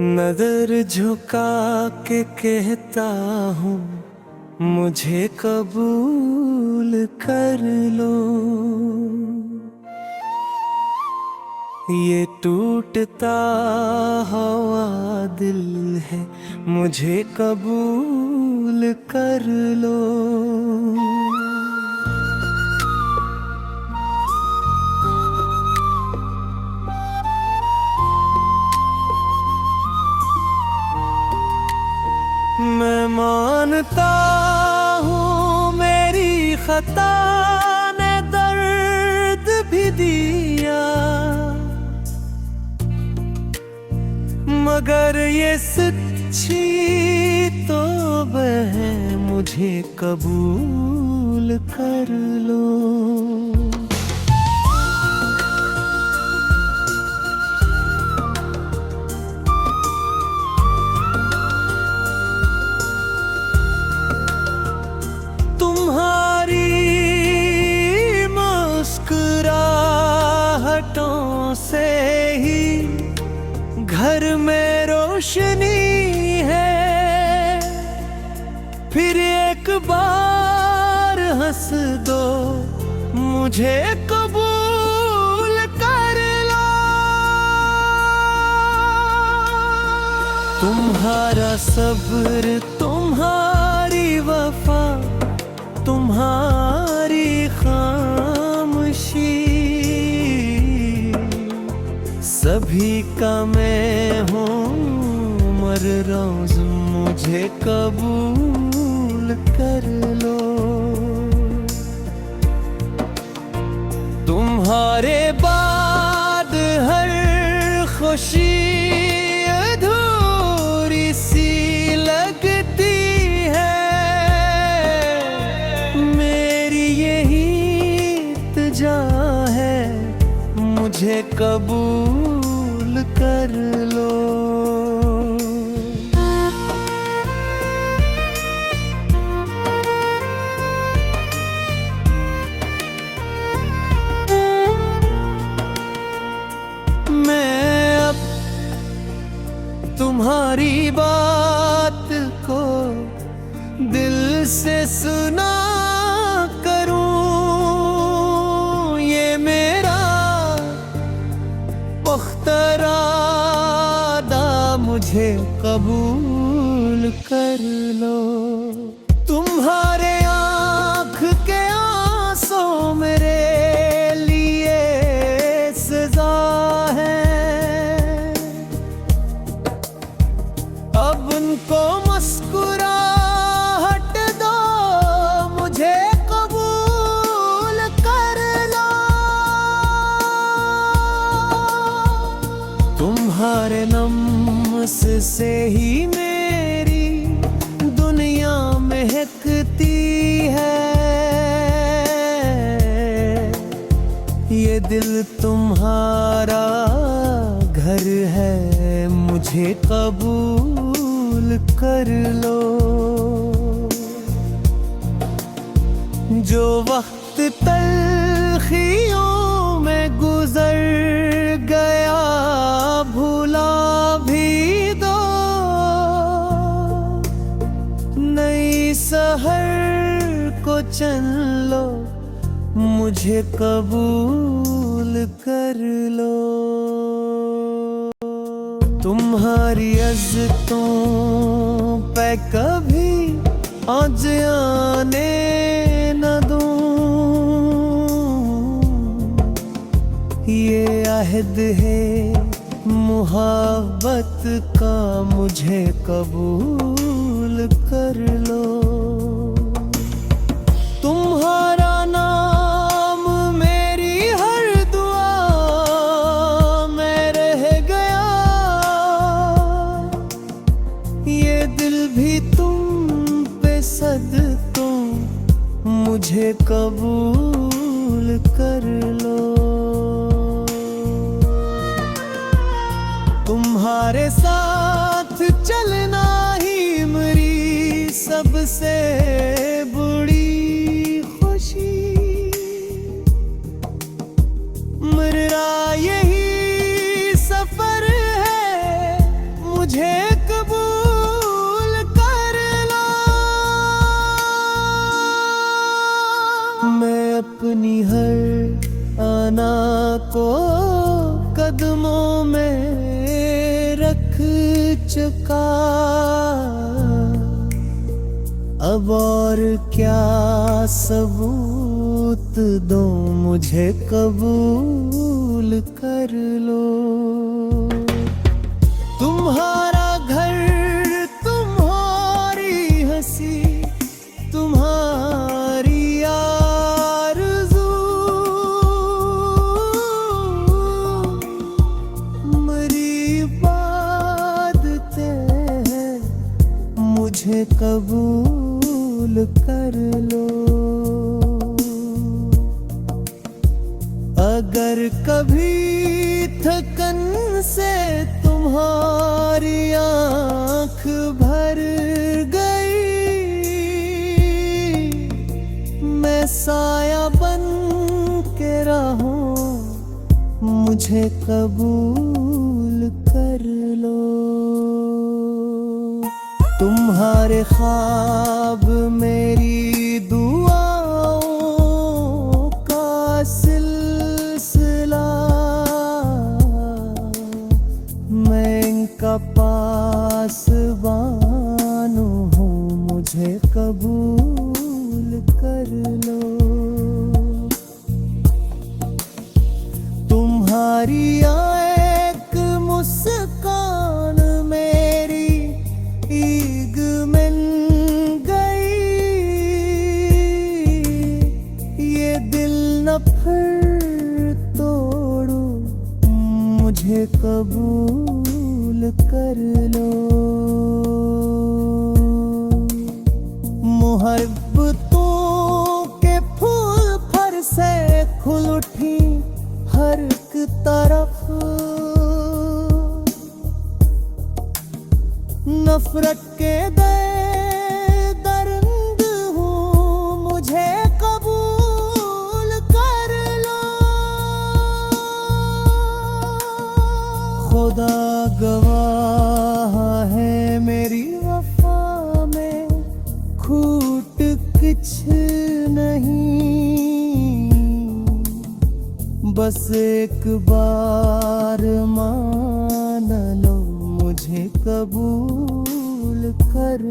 नजर झुका के कहता हूँ मुझे कबूल कर लो। ये टूटता हुआ दिल है मुझे कबूल कर लो। मैं मानता हूँ मेरी खता ने दर्द भी दिया, मगर ये सच्ची तौबा है मुझे कबूल कर लो। तुम्हारी मुस्कुराहटों से ही घर में रोशनी है, फिर एक बार हंस दो मुझे कबूल कर लो। तुम्हारा सब्र, तुम्हारी वफा, तुम्हारी खामोशी, सभी का मैं हूँ मर रोज मुझे कबूल कर लो। तुम्हारे बाद हर खुशी अधूरी सी लगती है, मेरी यही इल्तिजा है मुझे कबूल कर लो। मैं अब तुम्हारी बात को दिल से सुना करूं, ये मेरा पुख्ता इरादा मुझे कबूल कर लो। तुम्हारे आँख के आंसू मेरे लिए सजा है, अब उनको मुस्कुराहट दो मुझे कबूल कर लो। तुम्हारे नम्स से ही मेरी दुनिया महकती है, ये दिल तुम्हारा घर है मुझे कबूल कर लो। जो वक्त तल्खियों में गुजर गया भुला भी दो, नई सहर को चन लो मुझे कबूल कर लो। तुम्हारी इज़्ज़तों पे कभी आज आने न दूं, ये अहद है मुहब्बत का मुझे कबूल कर लो। तुम्हारा नाम मेरी हर दुआ में रह गया, ये दिल भी तुम पे सदकों मुझे कबूल कर लो। तुम्हारे साथ चलना ही मेरी सबसे बड़ी खुशी, मेरा यही सफर है मुझे अब और क्या सबूत दो, मुझे कबूल कर लो। तुम्हारा घर, तुम्हारी हंसी, तुम्हारी आरज़ू, मेरी इबादतें हैं, मुझे कबूल कर लो। अगर कभी थकन से तुम्हारी आँख भर गई, मैं साया बन के रहूं, मुझे कबूल कर लो। तुम्हारे ख्वाब मेरी दुआओं का सिलसिला, मैं इनका पासबान हूँ, मुझे कबूल कर लो। तुम्हारी एक मुस्कान मेरी ईद मिल गई, ये दिल न फिर तोड़ो, मुझे कबूल कर लो। मोहब्बतों के फूल फर से खुल उठी हर एक तरफ, नफरत के दर्द हूँ, मुझे कबूल कर लो। खुदा गवाह है मेरी वफा में खूट कुछ नहीं, बस एक बार मान लो, मुझे कबूल कर